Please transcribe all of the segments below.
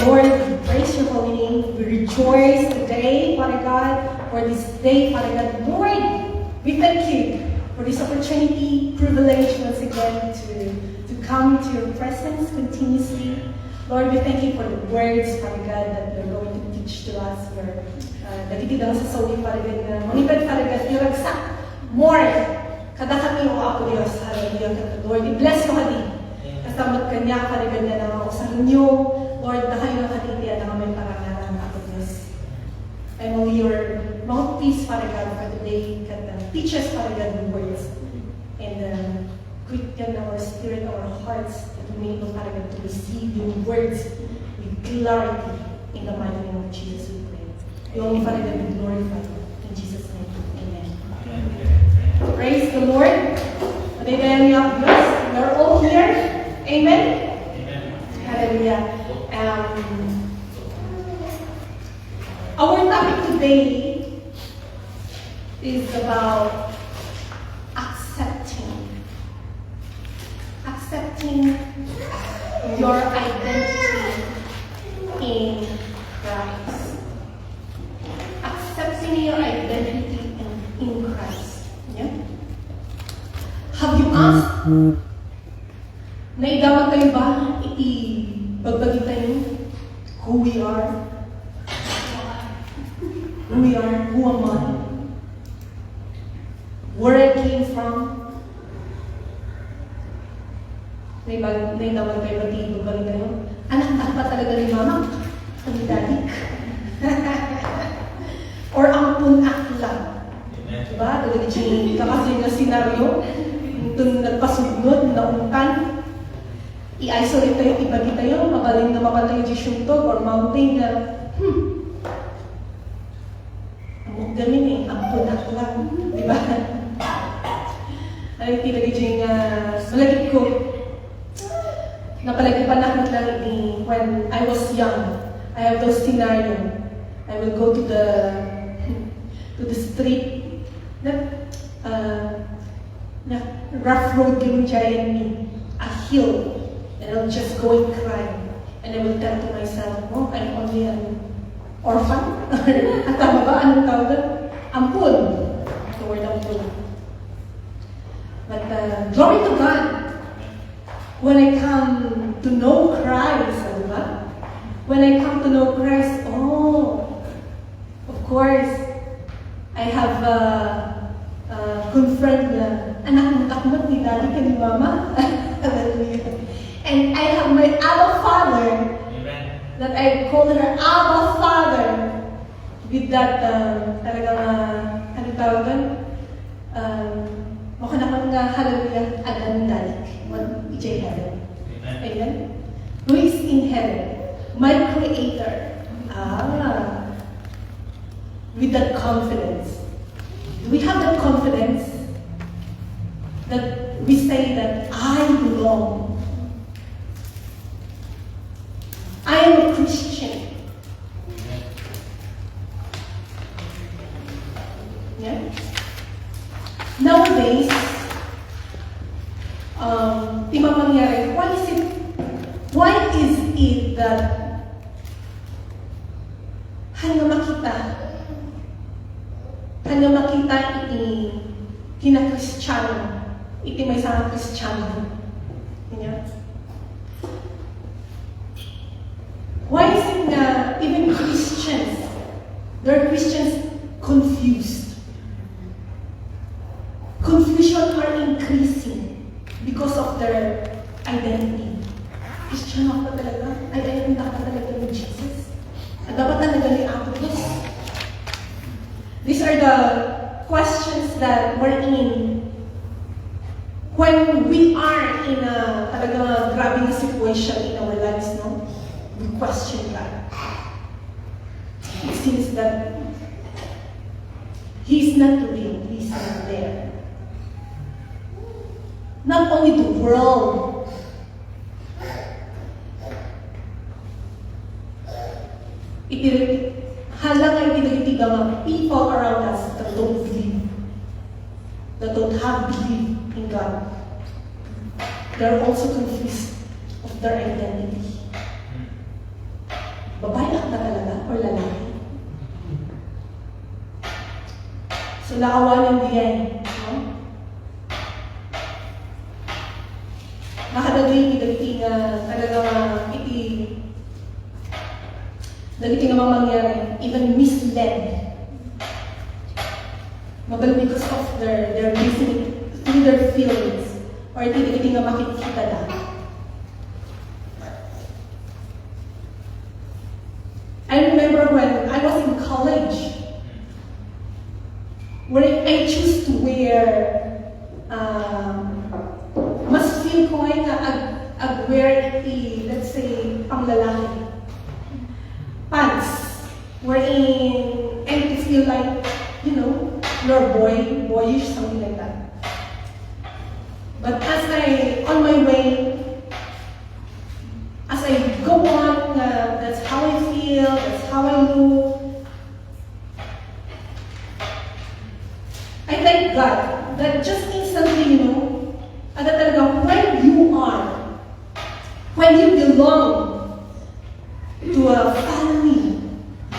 Lord, we praise your holy name. We rejoice today, Father God, for this day, Father God. Lord, we thank you for this opportunity, privilege once again to come to your presence continuously. Lord, we thank you for the words, Father God, that you're going to teach to us. Your nagitidang sa sawi, Father God, na manibad, Father God, yung ragsak, more, kada kami o ako Diyos, hallelujah, Lord, i-bless mo kami. Kasamot kanya, Father God, na nangakusahin niyo, Lord, na kayo ng katitiyan na kami parangalan ako Diyos. I'm only your mouthpiece, Father God, for today. Teach us, Father God, the words. And quicken our spirit, our hearts, that we may know, Father God, to receive your words with clarity. In the mighty name of Jesus, we pray. You only, Father God, be glorified. In Jesus' name, amen. Praise the Lord. Today, we are blessed. We are all here. Amen? Amen. Hallelujah. Our topic today is about accepting your identity in Christ. Accepting your identity in Christ. Yeah? Have you asked? Naidaman kayo ba ibagbagi tayo who we are? Who we are? Who am I? Where I came from? Naidaman kayo ba ibagbagi tayo? Anak dapat talaga ni mama? Ang daddy? Or ampun akla? Diba? Talaga di kasi na senaryo itong nagpasugnod, naungkan, i-isolate tayo, ibagi tayo, mabaling na mapatay yung syuntog or mountain na, amok gamin ang punak lang, di ba? Ay, tinagay dyan malagit ko, napalagi pa na lang when I was young, I have those scenario. I will go to the street, na rough road yung giant me, a hill, and I'll just go and cry. And I will tell to myself, oh, I'm only an orphan? At tama ba? Anong tawag doon? Ampun. The word ampun. But glory to God. When I come to know Christ, diba? When I come to know Christ, oh, of course, I have confirmed na anak ng takmat ni daddy ka ni mama. Hallelujah. And I have my Abba Father. Amen. That I call her Abba Father. With that, talagang, ano tawag doon? Mukha naman nga, hallelujah, Adam Dalik. Ijay heaven. Amen. Who is in heaven? My Creator. With that confidence. Do we have that confidence that we say that I belong? I am a Christian. Yeah? Nowadays, timamangyari, why is it that hanggang makita iti kina-Kristiyano, iti may isang Kristiyano. Why is it na even Christians, they're Christians confused? Confusion are increasing because of their identity. Christian ako talaga? Ay, dapat talaga ni Jesus? Dapat talaga ni Apo Diyos? These are the questions that we're in when we are in a talagang grabbing situation in our lives, no? We question God. It seems that He's not real, He's not there. Not only the world, halang ay pinagitigang mga people around us that don't believe, that don't have belief in God. They're also confused of their identity. babae ka ba talaga or lalaki? So naawanan diyan, no? Nakadagay dagiti nga talagang dagiti nga mangyari, even misled. Mabal because of their listening through their feelings or dagiti nga makikita na. I remember when I was in college, where I choose to wear, mas feel ko ay wear let's say, pang lalaki. Pants. Wherein, and it feel like, you're boyish, something like that. But on my way, as I go on, that's how I feel, that's how I look. I thank God that just instantly, that talaga when you are, when you belong to a family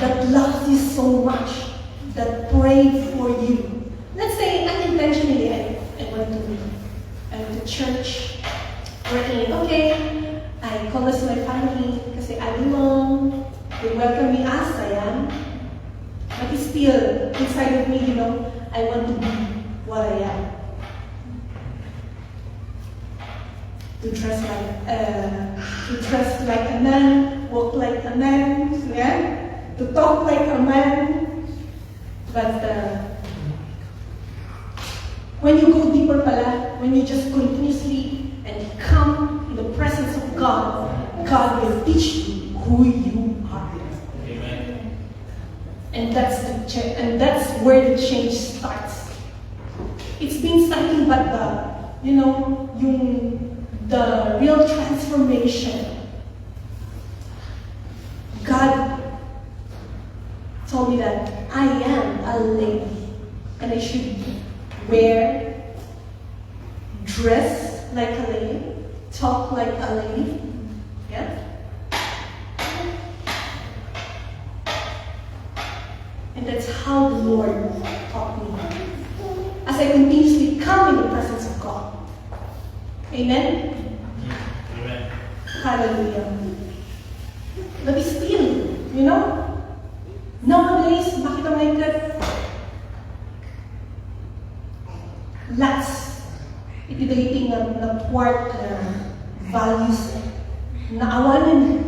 that loves you so much, that prayed for you. Let's say unintentionally, I went to church, wherein, okay, I call this my family kasi I belong, they welcome me as I am, but it's still inside of me, I want to be what I am. To dress like a man, walk like a man, yeah? To talk like a man. But when you go deeper pala, when you just continuously and come in the presence of God, God will teach you who you are. Amen. And that's where the change starts. It's been something but the real transformation. God told me that I am a lady and I should dress like a lady, talk like a lady. Yeah? And that's how the Lord taught me. As I continuously come in the presence of God. Amen? Amen. Hallelujah. But still, nowadays, makita mo lots iti-dating na part na values na awanan.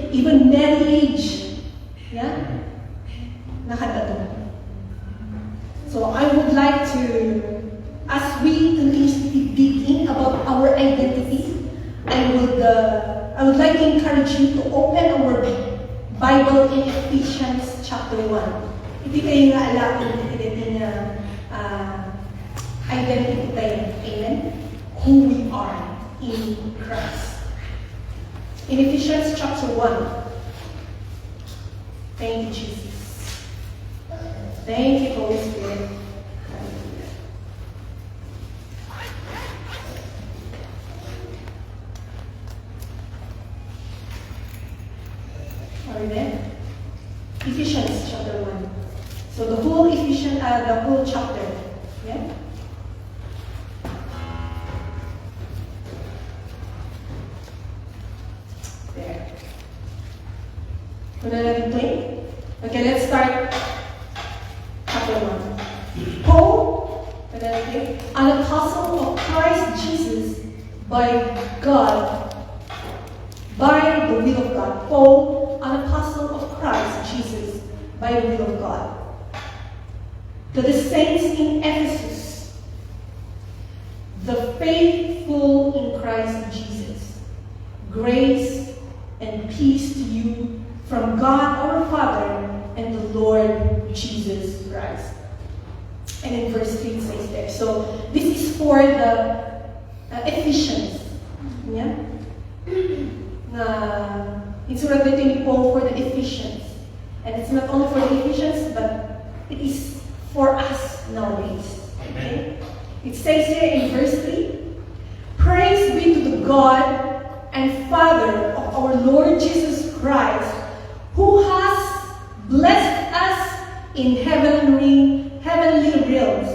Even marriage. Yeah? Nakadato. So I would like to, as we continuously dig in about our identity, I would like to encourage you to open our Bible in Ephesians chapter 1. Iti kayo nga alapin, iti nga identity tayo. Amen? Who we are in Christ. In Ephesians chapter 1. Thank you, Jesus. Thank you, Holy Spirit. Are we there? Ephesians chapter 1. So the whole chapter. Yeah? There. Una natin play? Okay, let's start chapter 1. Paul, an apostle of Christ Jesus by God, by the will of God. Paul, an apostle of Christ Jesus by the will of God. To the saints in Ephesus, the faithful in Christ Jesus, grace and peace to you from God our Father and the Lord Jesus Christ. And in verse 3 it says there. So this is for the Ephesians. Yeah? It's written in Paul for the Ephesians. And it's not only for the Ephesians, but it is for us nowadays. Okay? It says here in verse 3, praise be to the God and Father of our Lord Jesus Christ, who has blessed us in heavenly realms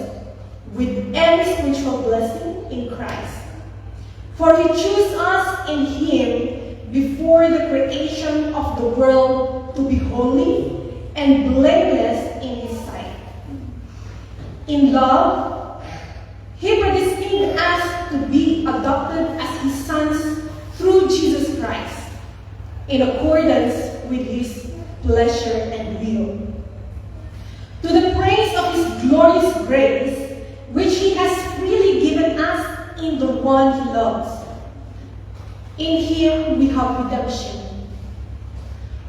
with every spiritual blessing in Christ. For He chose us in Him before the creation of the world to be holy and blameless in His sight. In love, He predestined us to be adopted as His sons through Jesus Christ, in accordance with His pleasure and will. To the praise of His glorious grace, which He has freely given us in the one He loves. In Him we have redemption,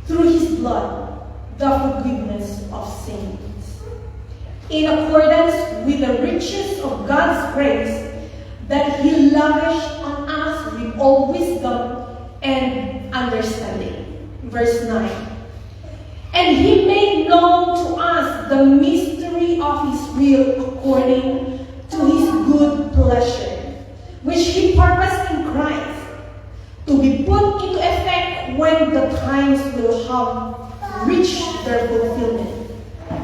through His blood, the forgiveness of sins. In accordance with the riches of God's grace, that He lavished on us with all wisdom and understanding. Verse 9. And He made known to us the mystery of His will according to His good pleasure, which He purposed in Christ, to be put into effect when the times will have reached their fulfillment,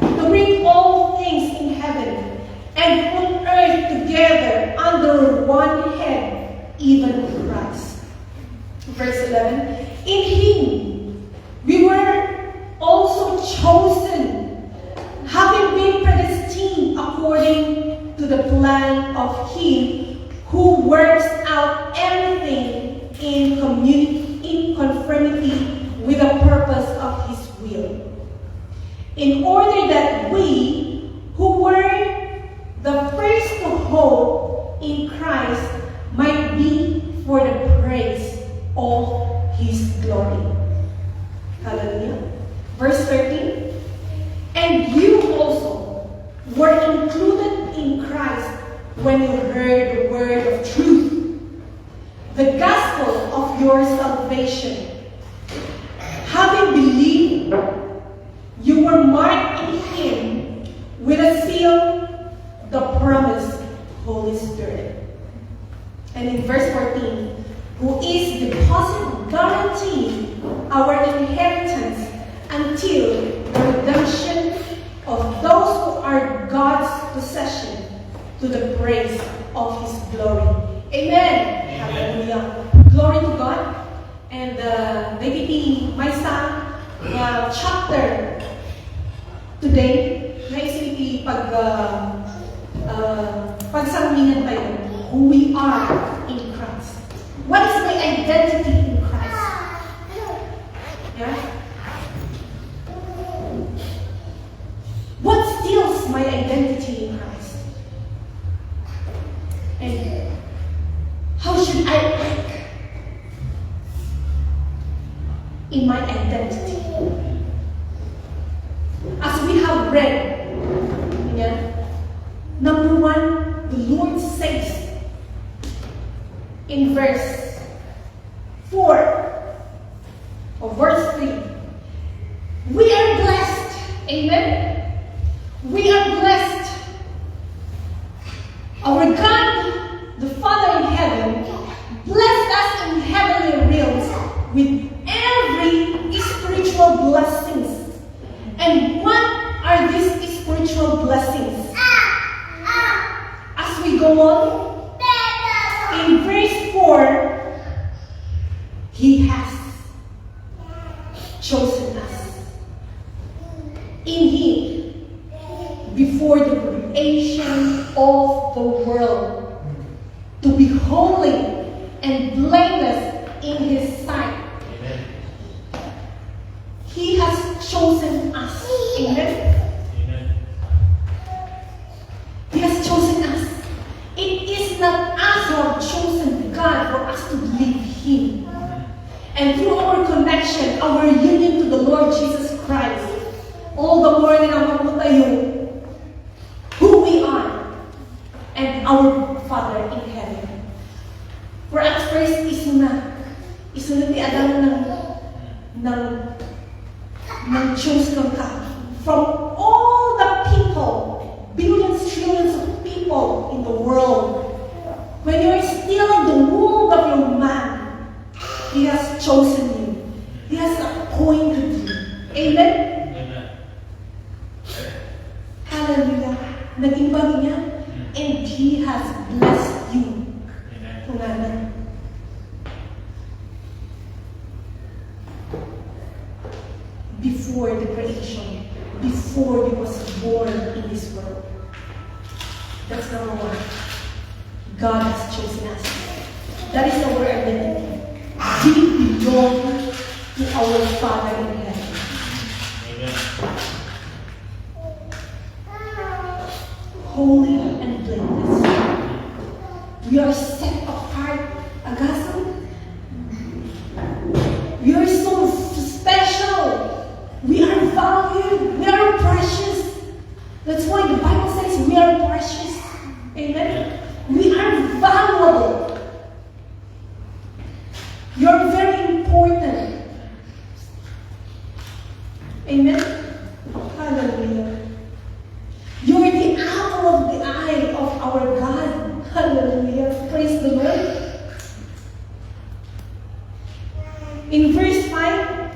to bring all things in heaven and on earth together under one head, even Christ. Verse 11, in Him we were also chosen, having been predestined according to the plan of Him who works out everything in conformity with the purpose of His will, in order that we, who were the first to hope in Christ, might be for the praise of His glory. Hallelujah. Verse 13. And you also were included in Christ when you heard the word of truth, the gospel of your salvation. Having believed, you were marked in Him with a seal, the promised Holy Spirit. And in verse 14, who is the deposit guaranteeing our inheritance until the redemption of those who are God's possession, to the praise of His glory. Amen. Hallelujah. Glory to God. And maybe my son chapter today, naisip pagsalamingan tayo who we are in Christ. What is my identity in Christ? Yeah? What steals my identity in Christ? And how should I act in my identity? As we have read, number one, the Lord says in verse 4 or verse 3, we are blessed. Amen? We are blessed. Our God, the Father in heaven, blessed us in heavenly realms with every spiritual blessings. And what are these spiritual blessings? As we go on, in verse 4, He has chosen us in Him before the creation of the world to be holy and blameless in His sight. Amen. He has chosen us. Amen. Amen. He has chosen us. It is not us who have chosen God for us to believe Him. And through our connection, our union to the Lord Jesus Christ, all the more na maputayo who we are and our Father in heaven. For at first, isunod ti Adam ng choose ng ka. From all the people, billions, trillions of people in the world, when you're still in the womb of your man, He has chosen you. He has appointed you. naging bagay niya, and He has blessed you. Amen. Before the creation, before you was born in this world. That's number one. God has chosen us. That is our identity. We belong to our Father in heaven. Holy and blameless. We are set apart. Agasan. We are so special. We are valued. We are precious. That's why the Bible says we are precious. Amen. We are valuable. You're very important. Amen. Hallelujah. You're the apple of the eye of our God. Hallelujah. Praise the Lord. In verse 5,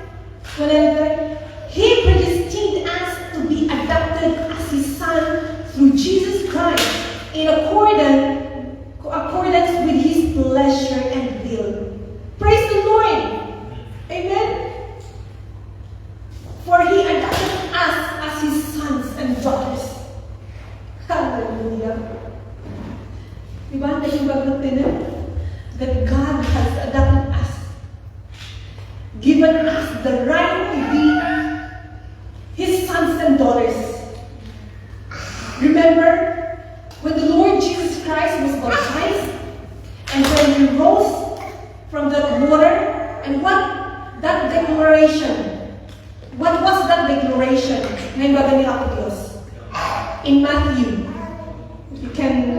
whenever He predestined us to be adopted as His Son through Jesus Christ in accordance with His pleasure and will. Praise the Lord. Amen. For He adopted us as His sons and daughters. Hallelujah. Diba? That God has adopted us. Given us the right to be His sons and daughters. Remember, when the Lord Jesus Christ was baptized, and when He rose from the water, and what that declaration, what was that declaration? Ngayon ba ganyan ako Diyos? In Matthew, you can,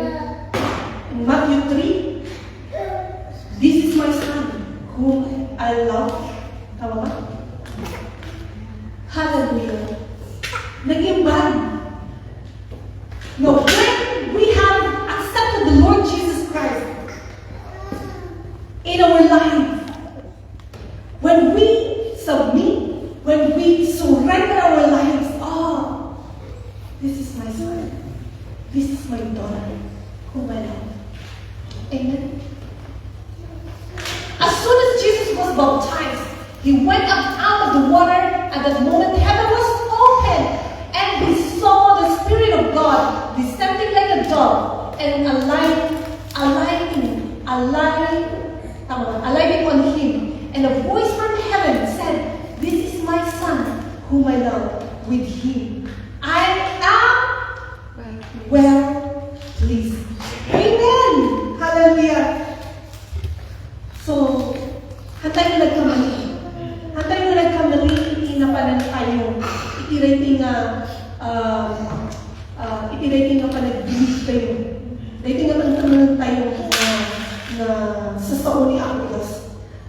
in Matthew 3, this is my son, whom I love. Tama ba? Hallelujah. Naging bad. No, when we have accepted the Lord Jesus Christ in our life, when we submit, when we surrender our lives, this is my son, this is my daughter, whom I love. Amen. As soon as Jesus was baptized, He went up out of the water. At that moment, heaven was open, and He saw the Spirit of God descending like a dove and alighting on Him. And a voice from heaven said, "This is my Son, whom I love. With Him I am well pleased." Amen. Hallelujah. So, hantay na nagkamali. Hantay na nagkamali, itinapanan tayo. Itirating na panag-believe tayo. Itirating na panag tayo na sa saon ni Ako Diyos.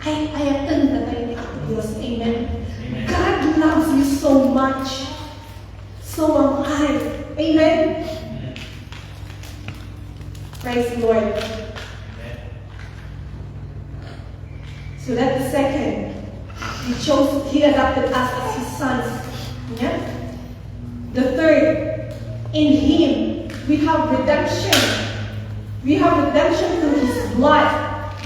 Ay, ayatan na tayo ni Ako Diyos. Amen. God loves you so much. So am I. Amen. Praise the Lord. So that's the second. He adopted us as His sons. Yeah? The third, in Him, we have redemption. We have redemption through His blood,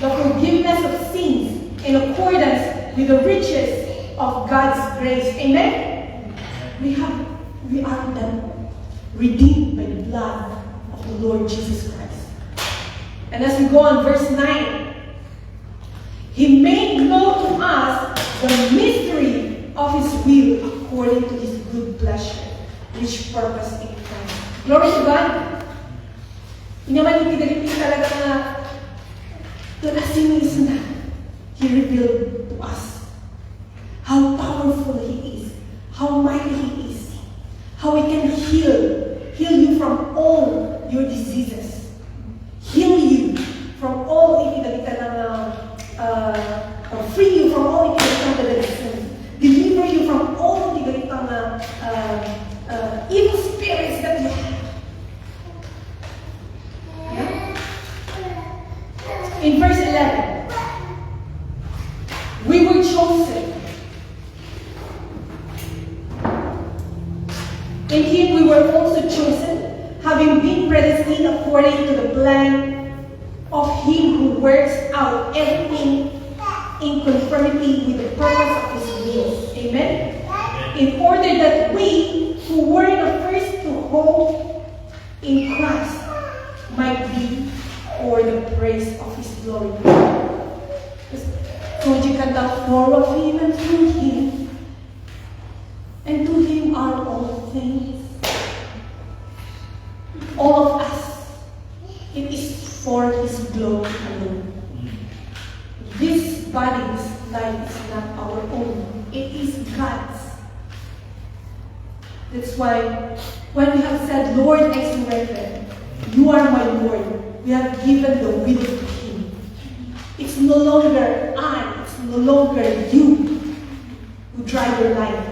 the forgiveness of sins, in accordance with the riches of God's grace. Amen? We are redeemed by the blood of the Lord Jesus Christ. And as we go on, verse 9, He made known to us the mystery of His will according to His good pleasure, which purpose in Christ. Glory to God. Inaman hindi talaga na tunasinis na He revealed to us how powerful He is, how mighty He is, how He can heal you from all your diseases, heal you from all free you from all sin, deliver you from all evil spirits that you have. Yeah? In verse 11, we were chosen. In Him we were also chosen, having been predestined according to the plan of Him who works out everything in conformity with the purpose of His will. Amen? In order that we, who were the first to hope in Christ, might be for the praise of His glory. So you can tell for of Him and through Him, and to Him are all things. All of us, it is for His glory alone. This body's life is not our own, it is God's. That's why when we have said, Lord, I surrender, you are my Lord, we have given the will to Him. It's no longer I, it's no longer you who drive your life.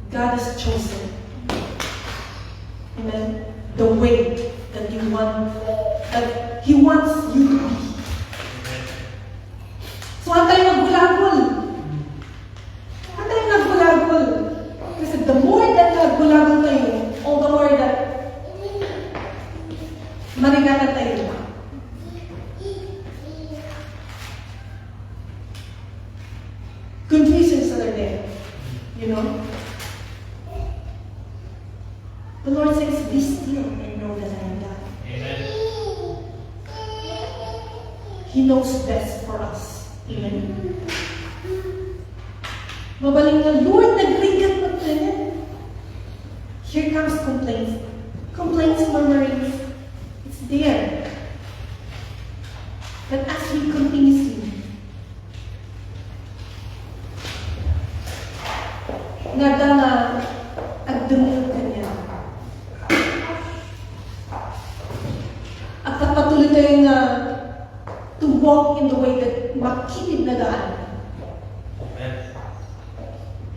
God has chosen, amen, the way that you want, that He wants you to be. So, antay magbulagol. Antay magbulagol. Kasi the more that nagbulagol tayo, all the more that marigatan tayo. Confusions that are there, you know. The Lord says, be still and know that I am God. Amen. He knows best for us. Amen. Mabaling na, Lord, nagrigat mo tayo. Here comes complaints. Complaints, murmurings. It's there. But as we continuously nadala at dumulog ka niya. At patuloy tayo to walk in the way that makitid na daan.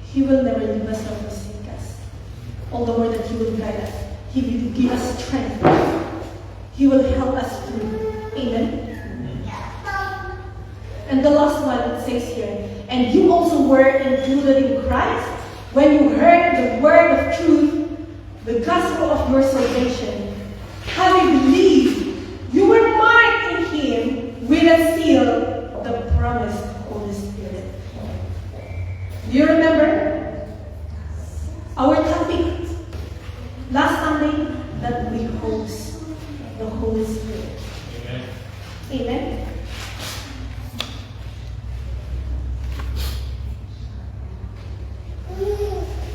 He will never leave us nor forsake us. All the more that He will guide us. He will give us strength. He will help us through. Amen? And the last one, it says here, and you also were included in Christ when you heard the word of truth, the gospel of your salvation. Having believed, you were marked in Him with a seal, the promised Holy Spirit. Do you remember our topic last Sunday? That we host the Holy Spirit. Amen. Amen.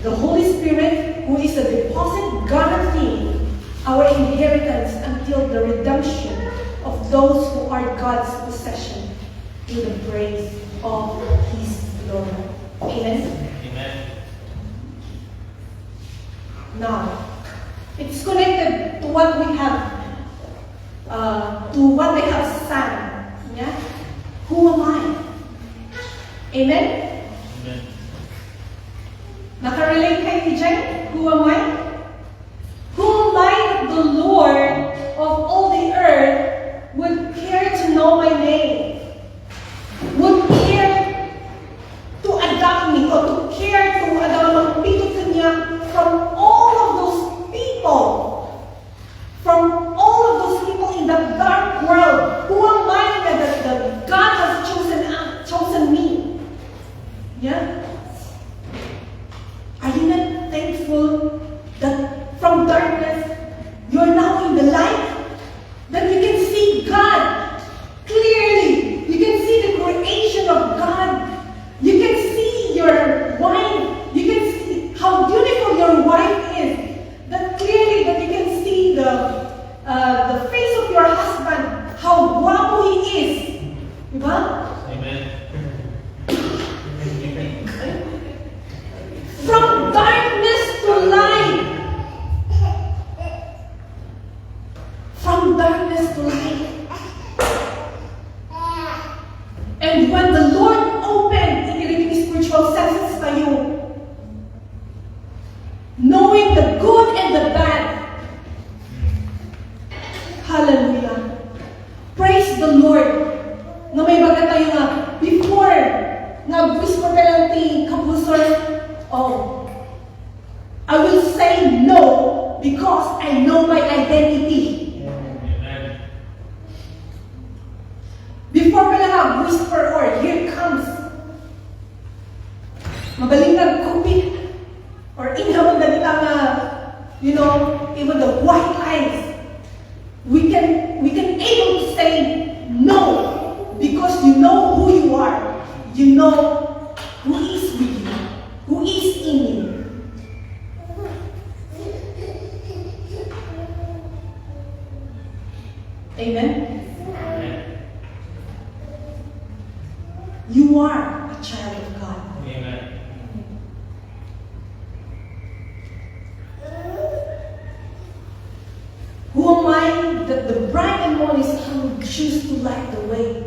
The Holy Spirit, who is a deposit guaranteeing our inheritance until the redemption of those who are God's possession, to the praise of His glory. Amen? Amen. Now, it's connected to what we have, sang. Yeah? Who am I? Amen? Amen. Nakarelate kayo ni Jen? Who am I? Who am I that the Lord of all the earth would care to know my name? Would care to adopt me, or to care to magpito kanya from all of those people, from all of those people in that dark world. Who am I that God has chosen me? Yeah? Are you not thankful that from darkness, you're now in the light? That you can see God clearly. You can see the creation of God. You can see your wife. You can see how beautiful your wife is. That clearly that you can see the face of your husband, how guapo he is. Diba? Amen. From darkness to light. From darkness to light. And when the Lord opened in spiritual senses tayo, knowing the good and the bad. Hallelujah. Praise the Lord. Na may baga tayo nga, before, whisper ka lang ti kabusor, oh, because I know my identity. Before ka lang whisper or here comes mabalingag kupit or inhamon na nila nga, even the white eyes, we can able to say no because you know who you are. You know who is with you, who is in you. Amen? You are a child of God. Amen. Who am I that the bright and morning star would choose to light the way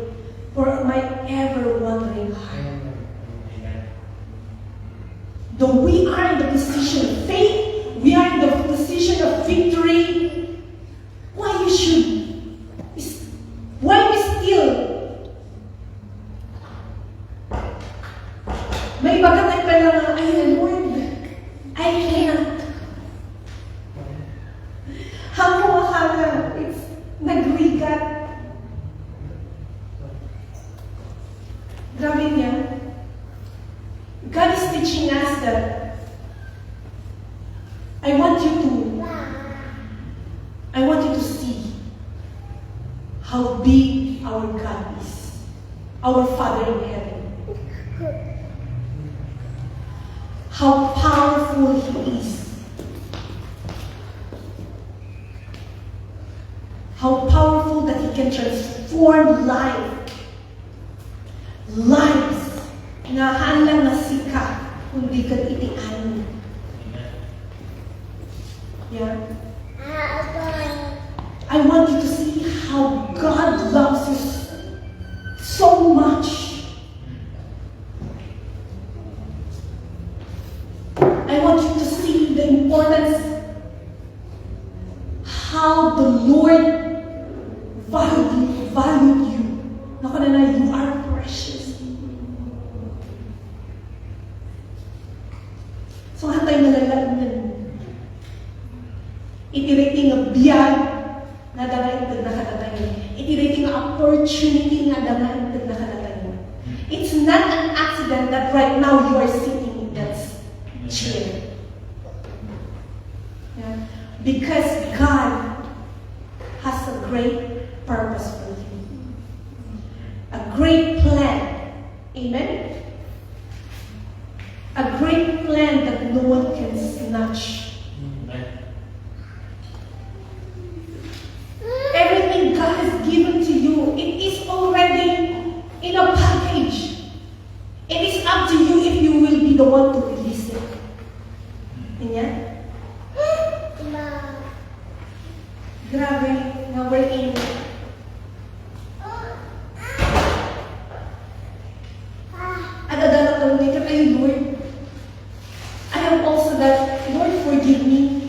for my ever wandering heart? Amen. Though we are in the position of faith, we are in the position of victory, why we still may bagat ka lang, ay Lord, I cannot. Hanggang makala, it's nagrigat. Grabe niya. God is teaching us that I want you to see how big our God is, our Father in heaven. How powerful He is. How powerful that He can transform lives na handang nasika kundi kan itian. Yeah. I want you to see how God loves you so much. I want you to see the importance how the Lord valued you. Nakanana, you are precious. So hatay nalalaman. Itirating a biyag na dangay na katatay. Itirating a opportunity na dangay na katatay. It's not an accident that right now you are sitting in that chair. Yeah. Because God has a great purpose for you. A great plan. Amen? A great plan that no one can snatch. Everything God has given to you, it is already in a package. It is up to you if you will be the one to release it. Amen? Grabe, na we're in. Adadala ko nito kay Lord. I am also that, Lord, forgive me.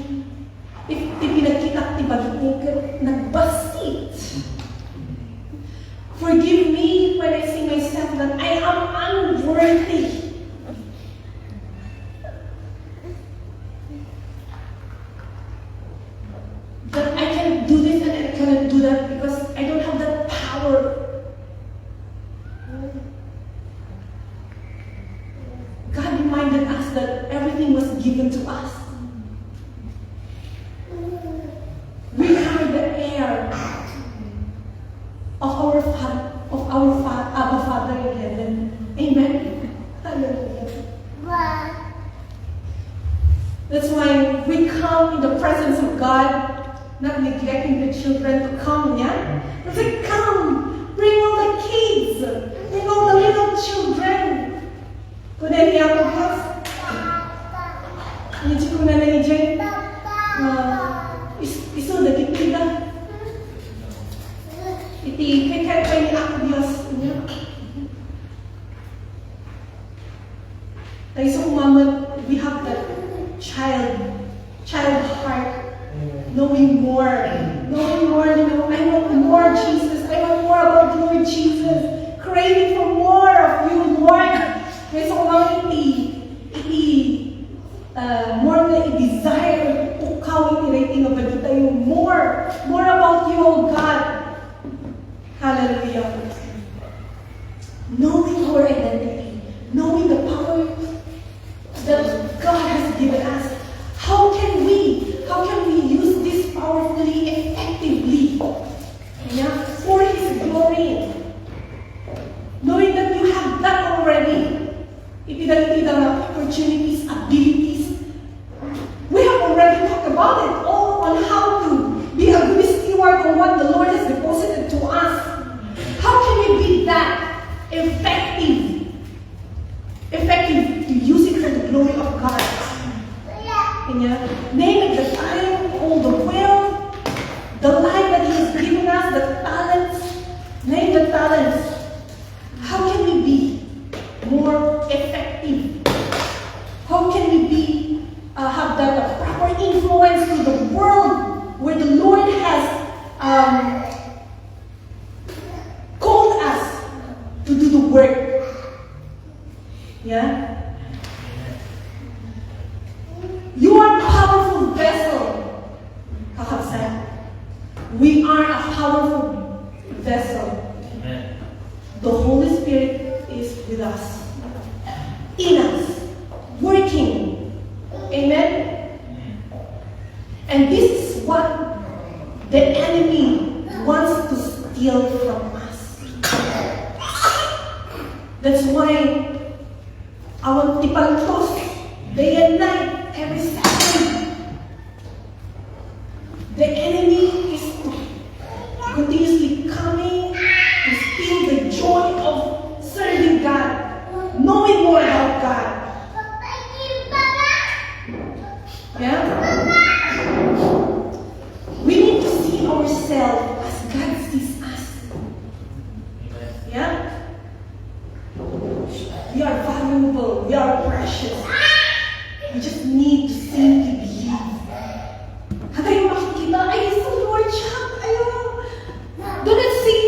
If pinagkita tibagin nagbasit. Forgive me when I see myself that I am unworthy. That I can do this and I cannot do that because I don't have that power. God reminded us that everything was given to us. We are the heir of our Abba Father in heaven. Amen. Hallelujah. That's why we come in the presence of God, not neglecting the children to come, yeah? It's like, come, bring all the kids, bring all the little children. Kung na niya ako, boss? Hindi ko na nangyay. Iso, nagkikita. Iti, kaya pa ni ako, Diyos. Tayo sa umamot, we have that child heart, knowing more, I want more, Jesus. I want more about you, Lord Jesus. Craving for more of you, Lord. May sa kumang more na i-desire, ukaw, about it, all on how to be a good steward of what the Lord has deposited to us. How can we be that effective to use it for the glory of God? Amen. Name it the time, all the wealth, the life that He has given us, the talents. Name the talents. How can we be more effective? How can we be have that proper influence to the world where the Lord has called us to do the work? Yeah. You are a powerful vessel, Kakabsan. We are a powerful vessel. Amen. The Holy Spirit is with us, in us, working. Amen? And this is what the enemy wants to steal from us. That's why our tipaltos, day and night, every second, the enemy is continuously coming to steal the joy of serving God, knowing more about God. Yeah? We need to see ourselves as God sees us. Yeah? We are valuable. We are precious. We just need to simply believe. Hanggang yung makikita, ay, so Lord, siya, ayaw. Do not see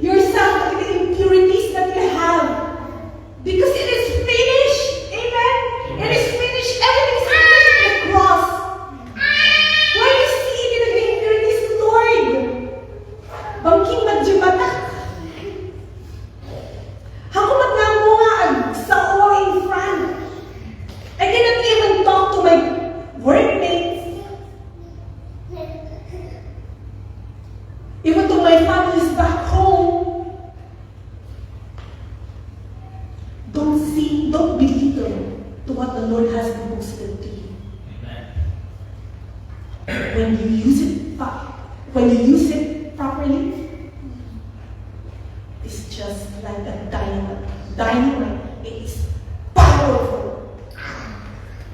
yourself with the impurities that you have. Because it is finished. Amen? It is finished. Everything is finished in the cross. Why do you see it in the impurities, Lord? Bangking magjubatak. Ako magnamo nga ang sao in front. I cannot even talk to my workmates. Even to my families back home. Don't belittle to what the Lord has deposited to you. When you use it properly, it's just like a dynamite. Dynamite. It is powerful.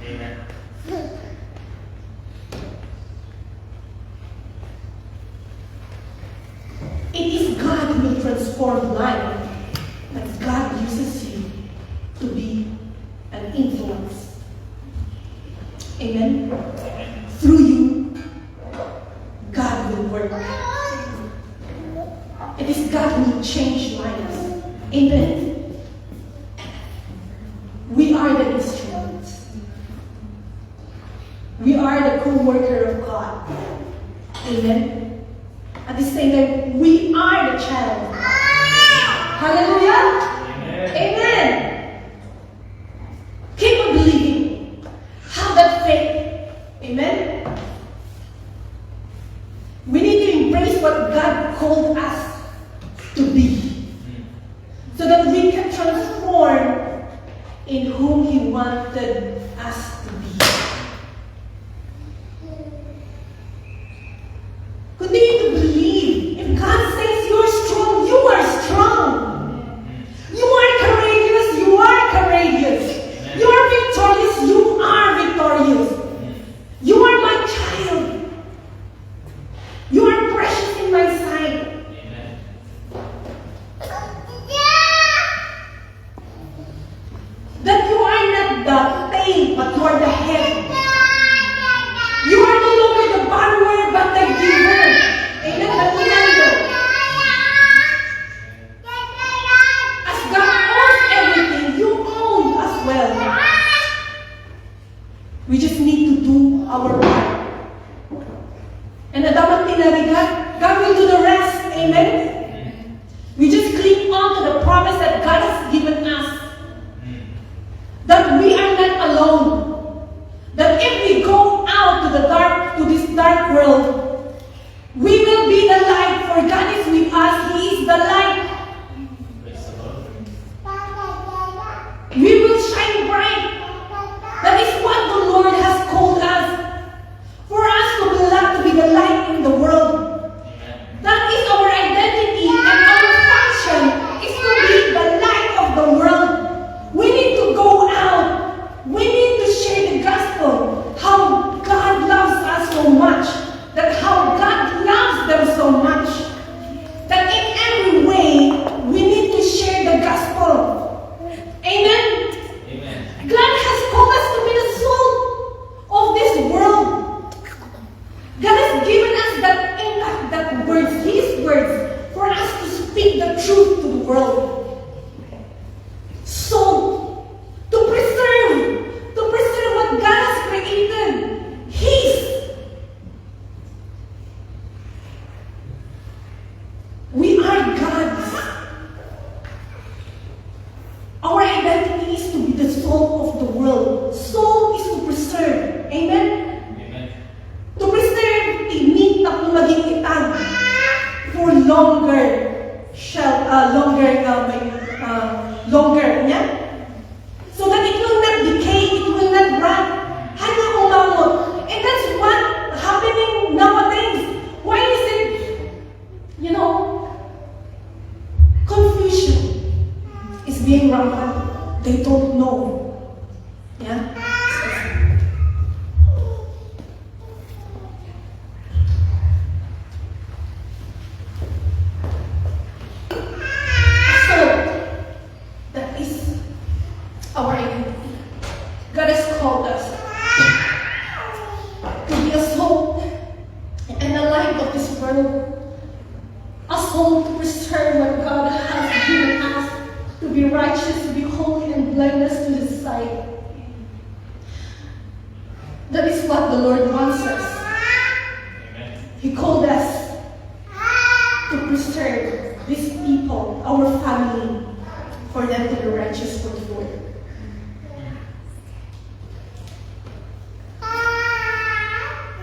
Amen. It is God who will transform life, but God uses you to be an influence. Amen? Through you, God will work. It is God who will change lives. Amen? We are the instruments. We are the co-worker of God. Amen? At the same time, we are the child. Hallelujah! Amen. Amen! Keep on believing. Have that faith. Amen? We need to embrace what God called us to be, so that we can transform in whom He wanted us to be. Continue to believe. If God says you're strong, you are strong. You are courageous, you are courageous. You are victorious, you are victorious. You are my child. You are precious in my sight. Amen. That you are not the tail, but you are the head. You are no longer the borrower, but the giver. Amen. The lender. As God owns everything, you own as well. We just need to do our part. And the dapat tinarigan, God will do the rest. Amen. We just cling on to the promise that God has given us. That we are not alone. That if we go out to this dark world, we will be the light, for God is with us. He is the light. Praise the Lord. We will shine bright. That is what the Lord has called us. For us longer yeah? So that it will not decay, it will not rot. Hanya umamot. And that's what happening nowadays. Why is it, confusion is being rampant. They don't know. Yeah? Our identity. God has called us to be a salt and a light of this world. A soul to preserve what God has given us, to be righteous, to be holy and blameless to His sight. That is what the Lord wants us. Amen. He called us to preserve these people, our family, for them to be righteous for the Lord.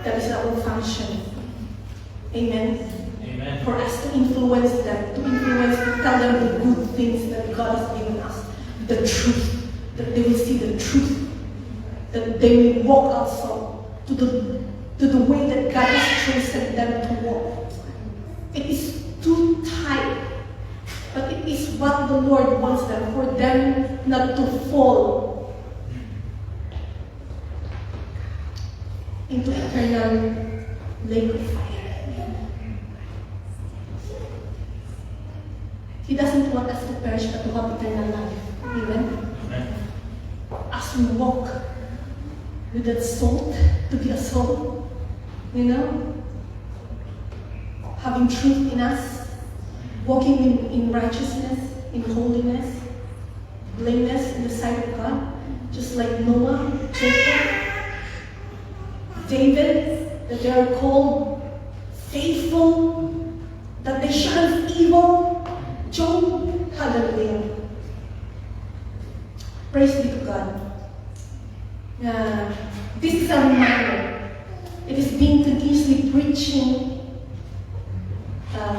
That is our function. Amen. Amen. For us to influence them, to tell them the good things that God has given us, the truth, that they will see the truth, that they will walk also to the way that God has chosen them to walk. It is too tight, but it is what the Lord wants them, for them not to fall into eternal lake of fire. He doesn't want us to perish but to have eternal life. Amen? Amen. As we walk with that salt, to be a salt, having truth in us, walking in righteousness, in holiness, blameless in the sight of God, just like Noah, Jacob, David, that they are called faithful, that they shun evil. Job, hallelujah. Praise be to God. This is a reminder. It is being continuously preaching,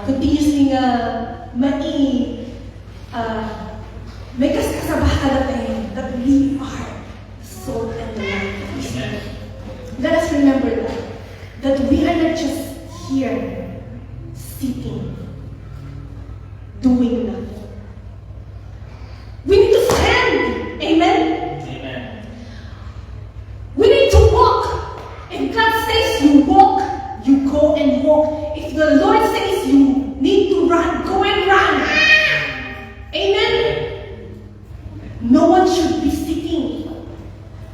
continuously may kasabahan that we are salt and the light of this world. Let us remember that we are not just here sitting, doing nothing. We need to stand. Amen? Amen. We need to walk. If God says you walk, you go and walk. If the Lord says you need to run, go and run. Amen? No one should be sitting.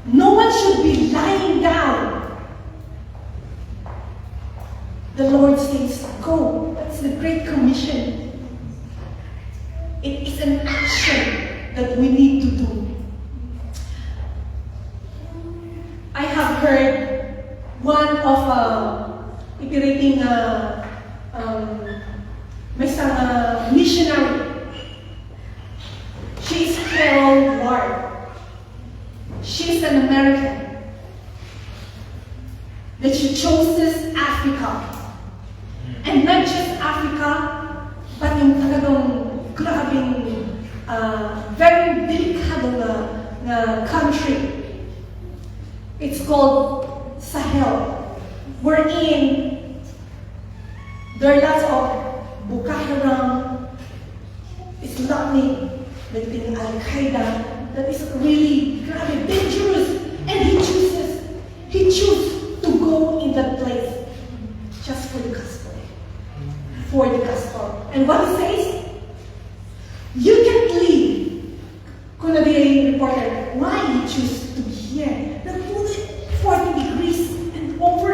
No one should be lying down. The Lord says, go. That's the Great Commission. It is an action that we need to do. I have heard one of iterating may isang missionary. She is Carol Ward. She is an American. That she chooses Africa. And not just Africa, but yung talagang grabing, very delicado na country. It's called Sahel, wherein there are lots of Boko Haram, Islamic, like the Al-Qaeda, that is really grabe, dangerous. And he chooses to go in that place just for the gospel. For the gospel. And what he says, you can't leave. Kung nabigay reporter, why you choose to be here? Nag-40 degrees and over.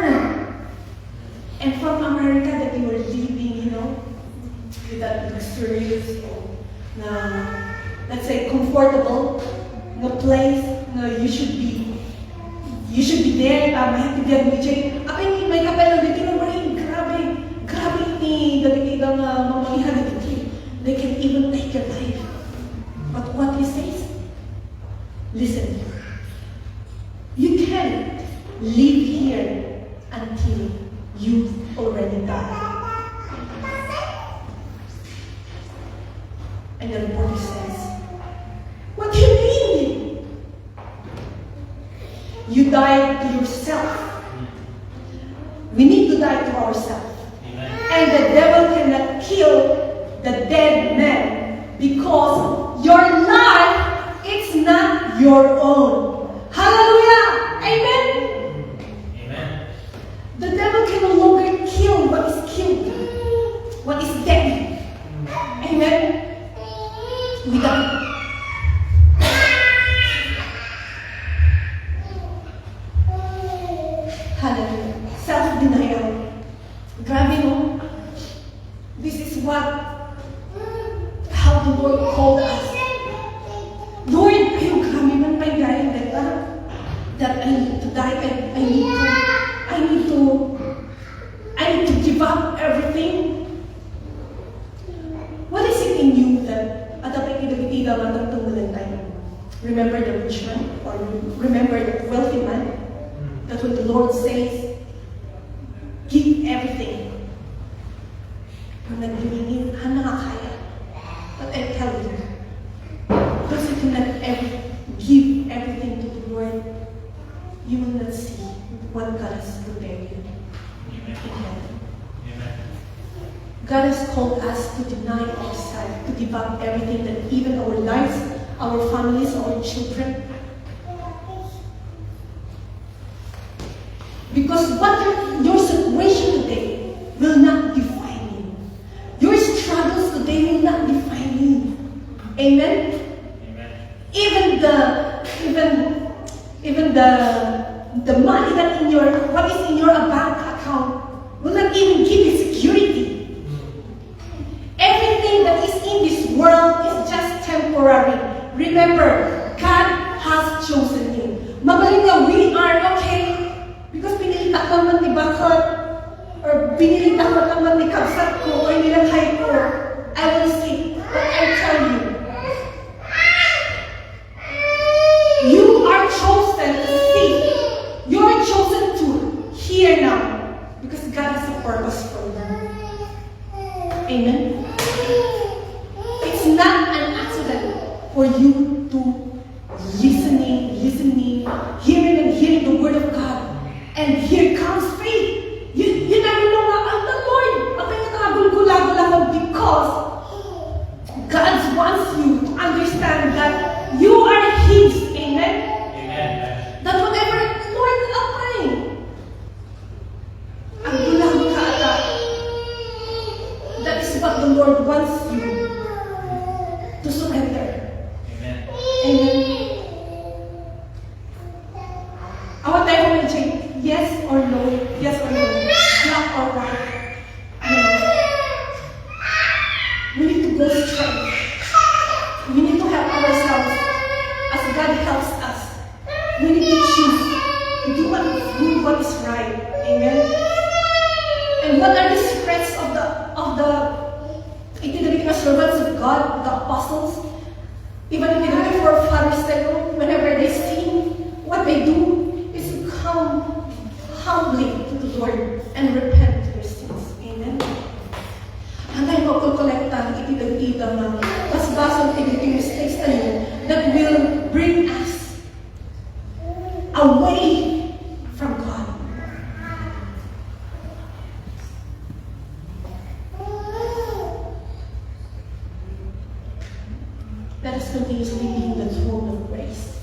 And from America that you were living, with that luxurious, let's say comfortable, place, you should be there. Maintindihan mo dyan. May kapela dito na maring grabe ni dapat mamamihan dito. They can even take your life. But what he says, listen, you can't live here until you've already died. And the reporter says, "What do you mean? You died to yourself. We need to die to ourselves. Amen. And the devil cannot kill the dead man because your life is not your own." Hallelujah! Amen! Amen. The devil can no longer kill what is killed, what is dead. Amen? We die. Hallelujah. Self-denial. Grabe, no? This is how the Lord called us. Lord, ayun, grabe man pangyayin that I need to die and I need to give up everything. What is it in you that atapay-kitag-itiga man tungtulan tayo? Remember the rich man? Or remember the wealthy man? That when the Lord says, give everything, kung naglilingin, nakakaya. But I tell you, those who cannot give everything to the Lord, you will not see what God has prepared you in heaven. Amen. God has called us to deny ourselves, to give up everything, that even our lives, our families, our children. Because your situation today will not define you. Your struggles today will not define you. Amen? Amen. Even the money what is in your bank account will not even give you security. Everything that is in this world is just temporary. Remember, God has chosen you. Magaling nga, we are okay. Because pinilitak naman ni Bakot, or pinilitak naman ni Kabsat ko, or nilanghay ko, I will see. But I tell you, you are chosen to see. You are chosen to hear now. Because God has a purpose for you. Amen? It's not an accident for you to listening, hearing and hearing the word of God. And here comes faith. You never know ang the Lord. Ang pinagkagulgulago lang because God wants you to understand that you are His. Amen? Amen. That whatever, Lord, apply. Ang gulago ka ata. That is what the Lord wants you to surrender. Amen. Amen. Our time will change. Yes or no? Yes or no? Black or white? You know. We need to go straight. We need to help ourselves as God helps us. We need to choose to do what is good, what is right. Amen. And what are the secrets of the servants of God, the apostles? Even if the forefathers, whenever they sin, what they do is to come humbly to the Lord and repent of their sins. Amen. Hanggang magkukolekta, itidagtida ng basbasang tigil mistakes tayo that will bring us away from God. Let us continuously be in the throne of grace,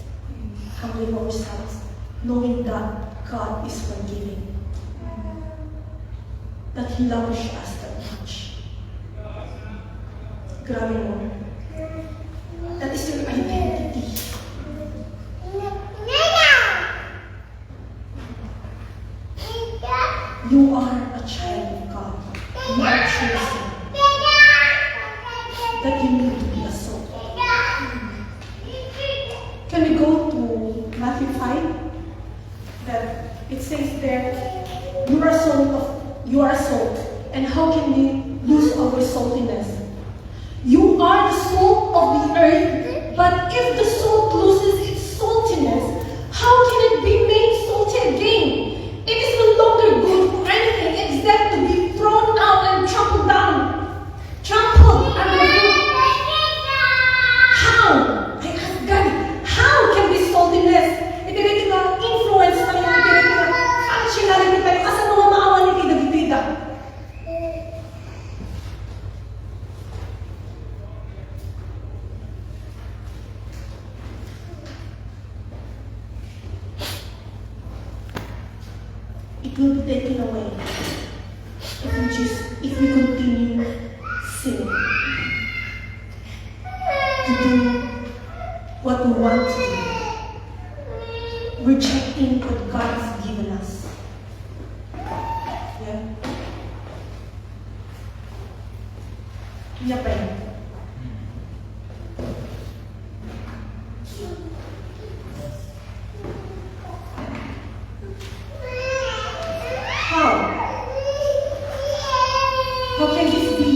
humbling ourselves, knowing that God is forgiving, that He loves us that much. Grabe mo. That is your identity. You are a child of God. You are chosen. That you need to be a soul. Can we go to Matthew 5? That it says there, you are salt. And how can we lose our saltiness? You are the salt of the earth, but if the salt loses its saltiness, how can it be made salty again? It is no longer good for anything except to be thrown out and trampled under foot. be taken away if we continue sinning. To do what we want to do. Rejecting what God has given us. Yeah? Iya pa yun. How can this be?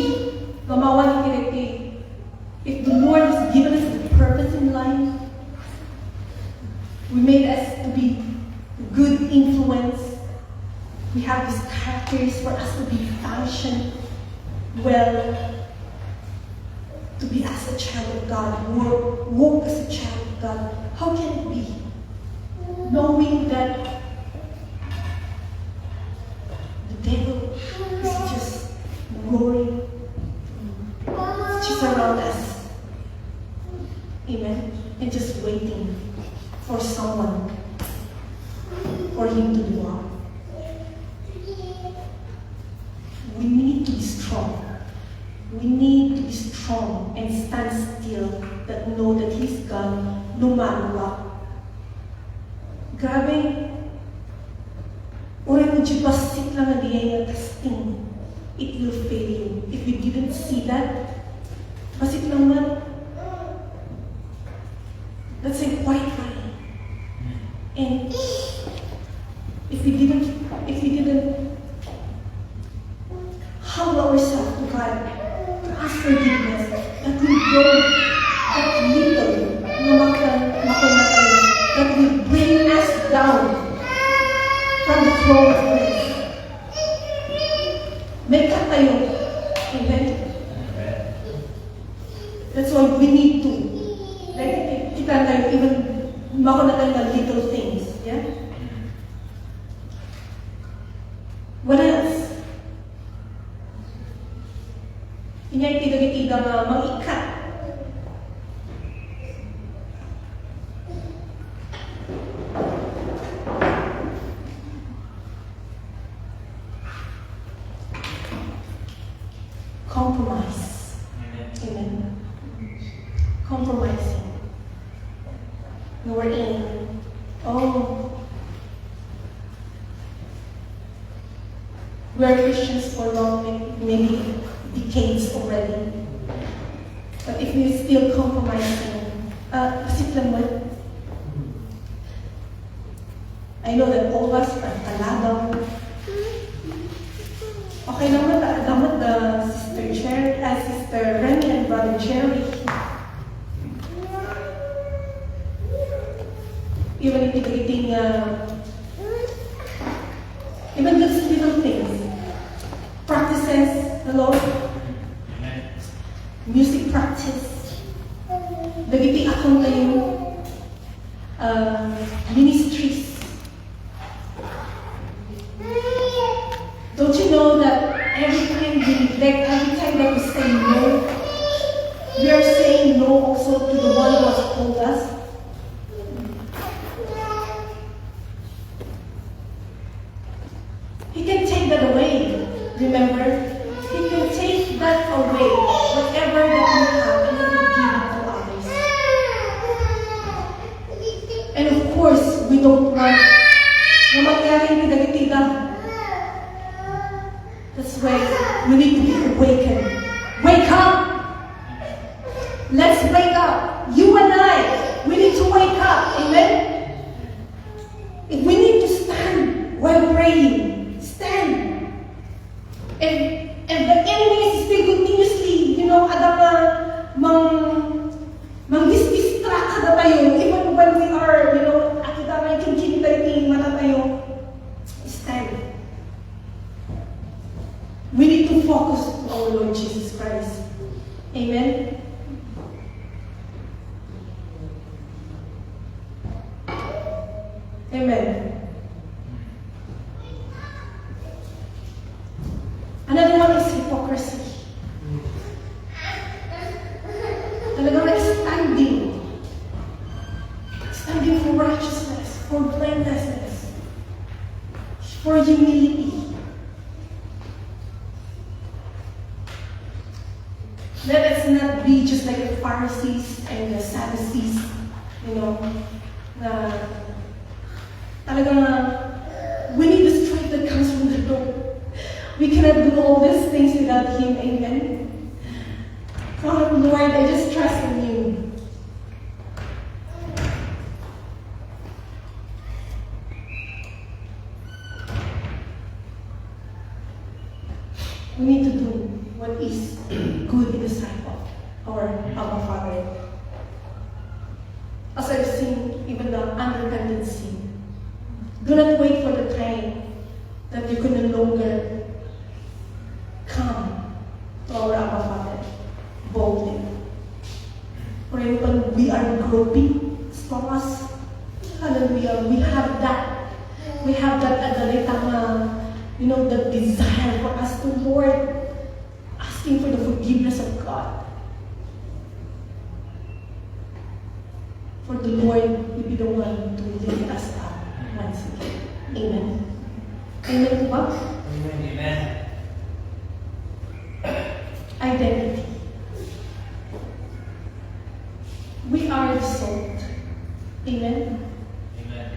Mamawan ni if the Lord has given us a purpose in life, we made us to be good influence. We have these characters for us to be functioned well, to be as a child of God, walk as a child of God. How can it be? Knowing that the devil is just roaring, it's just around us. Amen. And just waiting for someone, for him to do harm. We need to be strong. We need to be strong and stand still that know that He's God no matter what. Grabe. Uri mo dyan basit lang na diyan na testing. It will fail you. If you didn't see that, basit lang man. Let's say quiet line. And if we didn't humble ourselves to God, to ask forgiveness, that will grow that little that will bring us down from the throne of grace. May cut tayo. Amen? That's why we need to. Like, kita tayo, even makunatan ng little things. Yeah? What else? Inyay tiga-tiga nga mag-ikat. Compromise. Amen. Compromising. We were in, we are Christians for long, maybe decades already. But if we're still compromising, kasi lang mo, I know that all of us are talagaw. Okay naman, damat the Sister Remy and Brother Jerry. Even if eating, even just little things. Practices, hello? Music practice. Nagiti akong tayo. Ministries. Don't you know that every time we neglect, every time that we say no, we are saying no also to the one who has told us? He can take that away. Remember? He can take that away. Whatever that we have, and He will give it to others. And of course, we don't want na mangyari tiga-tiga. That's why we need to be awakened. Wake up! Let's wake up. You and I, we need to wake up. Amen? We need to stand while praying. Stand. And the enemy is still continuously, mang-distract kada tayo, even when we are, akita may kinkini tayo, tingin mata tayo. Stand. We need to focus on our Lord Jesus Christ. Amen? Amen. Another one is hypocrisy. Talagang like standing for righteousness, for blamelessness, for humility. Let us not be just like the Pharisees and the Sadducees, you know, na talagang we need the strength that comes from the Lord. We cannot do all these things without Him. Amen. Father, Lord, I just trust in You. We need to do what is good in the sight of our Father. As I've seen, even the unrepentant sin. Do not wait for the time that you can no longer come to our Abba Father boldly. Or when we are groping, stop us. Hallelujah. We have that the desire for us to, Lord, asking for the forgiveness of God. For the Lord will be the one to lift us up once again. Amen. Amen po ba? Amen. Identity. We are the salt. Amen. Amen.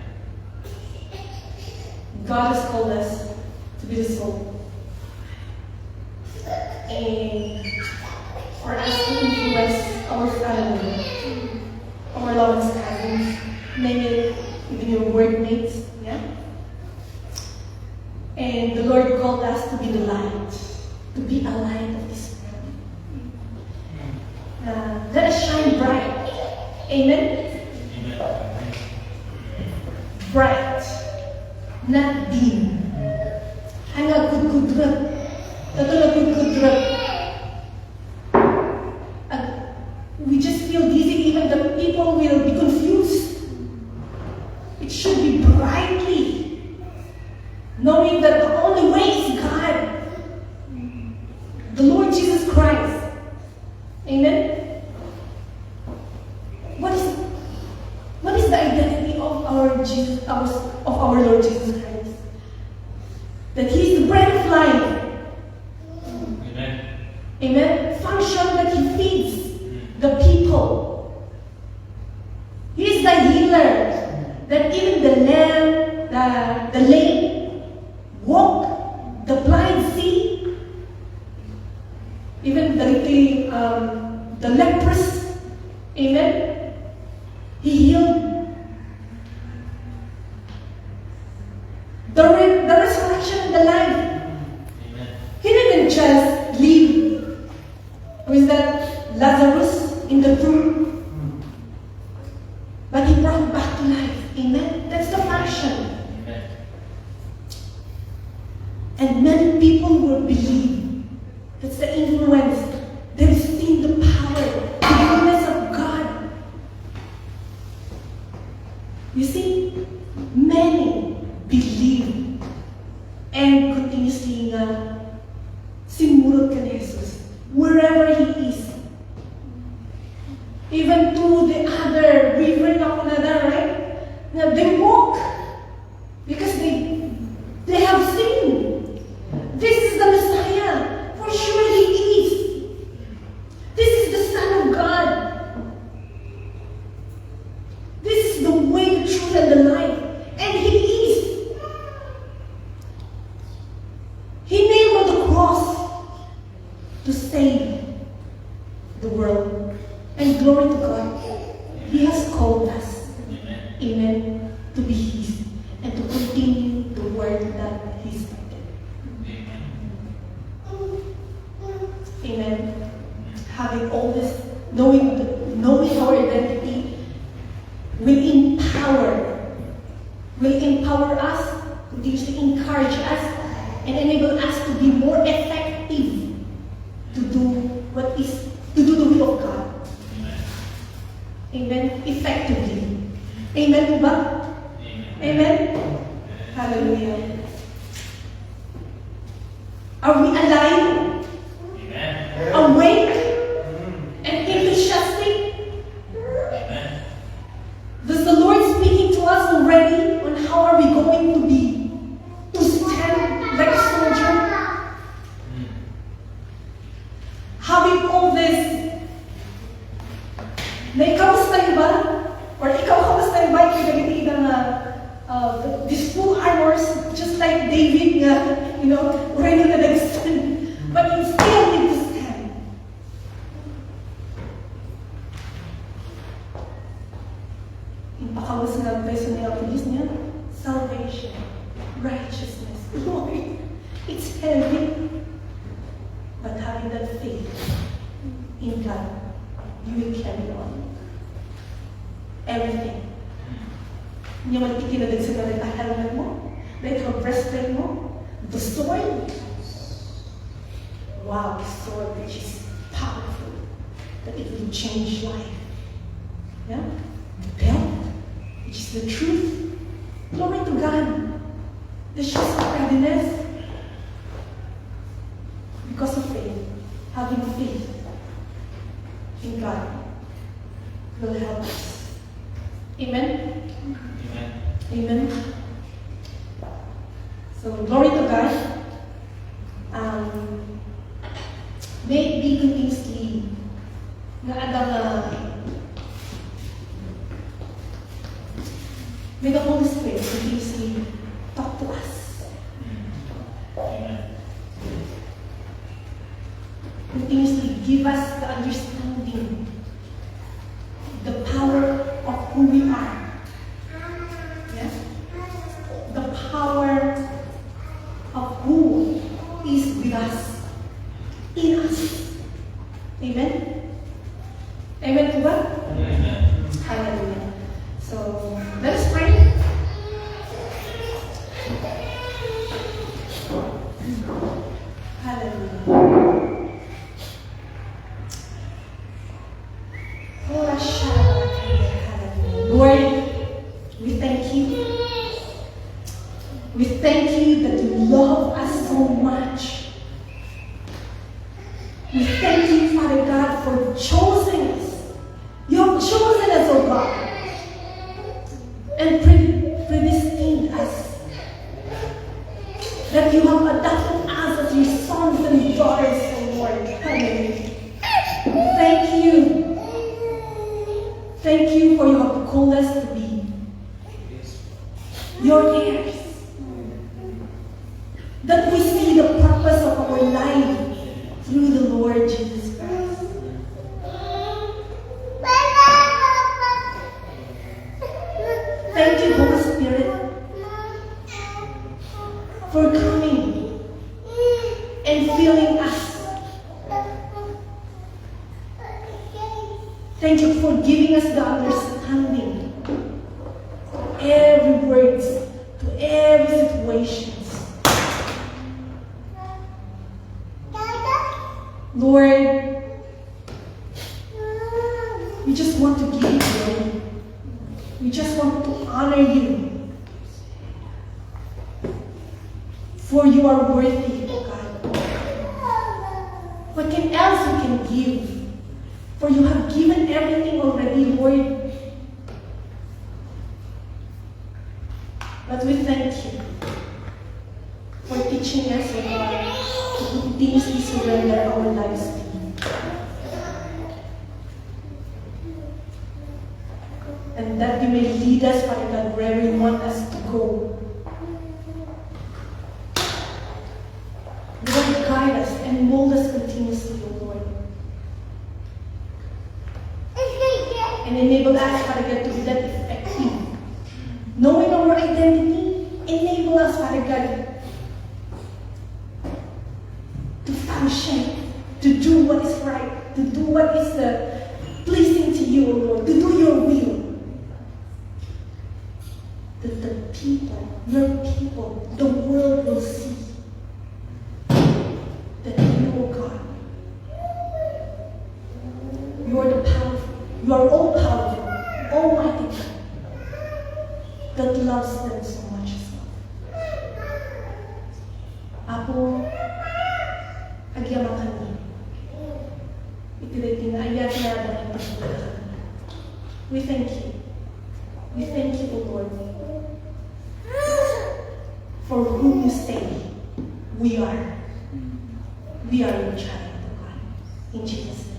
God has called us to be the salt. And for us to influence our family, our loved cousins, maybe even your workmates, yeah? And the Lord called us to be the light, to be a light of this world. Let us shine bright. Amen? Amen. Bright, not dim. Hanga gudgudrat. Tatula gudgudrat. We just feel dizzy, even the people will be confused. It should be brightly, knowing that the only way is God, the Lord Jesus Christ. Amen? What is the identity of our Lord Jesus Christ? That He is the bread of life. Amen. Amen? Function that He feeds the people. He is the healer. That even the lame, the lame walk, the blind see, even the leprous. Amen? He healed. The resurrection and the life. Amen. He didn't just leave with that Lazarus in the tomb, but He brought him back to life. Amen? That's the function. Amen. And many people will believe. That's the influence. They've seen the power, the goodness of God. You see, many believe and continuously sinurot ka ni Jesus wherever He is. Even to the other river na kunada, right? Now they walk because they have seen. This is the Messiah. For sure He is. This is the Son of God. This is the way, the truth, and the life. And He is. He nailed on the cross to save the world. And glory to God. He has called us. Amen. Amen. To be His. And to continue the work that He started. Amen. Having all this, knowing our identity will empower us, continuously encourage us, and enable us to be more effective to do the will of God. Amen. Effectively. Amen po ba? Amen. Hallelujah. Are we alive? Amen. Awake? And enthusiastic? Amen. Does the Lord speaking to us already on how are we going to stand like a soldier? Having all this ready na nag-stand. But you still need to stand. Yung pakawas nga beso niya, please niya, salvation, righteousness. Lord, it's heavy. But having that faith in God, you will carry on. Everything. Hindi mo ikinagdag sa galit ang helmet mo, like ang breastplate mo, the sword. Wow, the sword which is powerful, that it will change life. Yeah? The belt, which is the truth. Glory to God. The shoes of readiness. Because of faith, having faith in God will help us. Amen? Amen. Amen. So, glory to God. May it be continuously nga adang may the Holy Spirit continuously talk to us. Amen. Continuously give us the understanding, the power of who we are. Yes? The power of who is with us, in us. Amen? Amen to God? Amen. Hallelujah. So, let us pray. Hallelujah. Lord, we thank you. We thank you that you love us so much. We thank you, Father God, for choosing us. You have chosen us, oh God, and predestined us. That you have adopted us as your sons and daughters, oh Lord. Hallelujah. Thank you. Thank you for you have called us to be your heirs. That we see the purpose of our life through the Lord Jesus Christ. Thank you, Holy Spirit, for coming and filling us. Thank you for giving us the understanding to every word, to every situation. Lord, we just want to give you glory. We just want to honor you. For you are worthy, O God. What else we can give? For you have given everything already, Lord. But we thank you for teaching us, O God, to continuously surrender our lives to you. And that you may lead us, Father God, where you want us to go. Lord, guide us and mold us continuously, O Lord. And enable us, Father God, to be that effective. Knowing our identity, enable us, Father God, to function, to do what is right, to do what is pleasing to you, O Lord, to do your will. That the people, your people, the world will see that you, O God, you are the powerful, you are all powerful, almighty God, that loves them so much as well. Apo, agyaman kami. Itilit na ayat na ang pagkakataon. We thank you. We thank you, O Lord, for whom you say we are. We are your child, O God. In Jesus' name.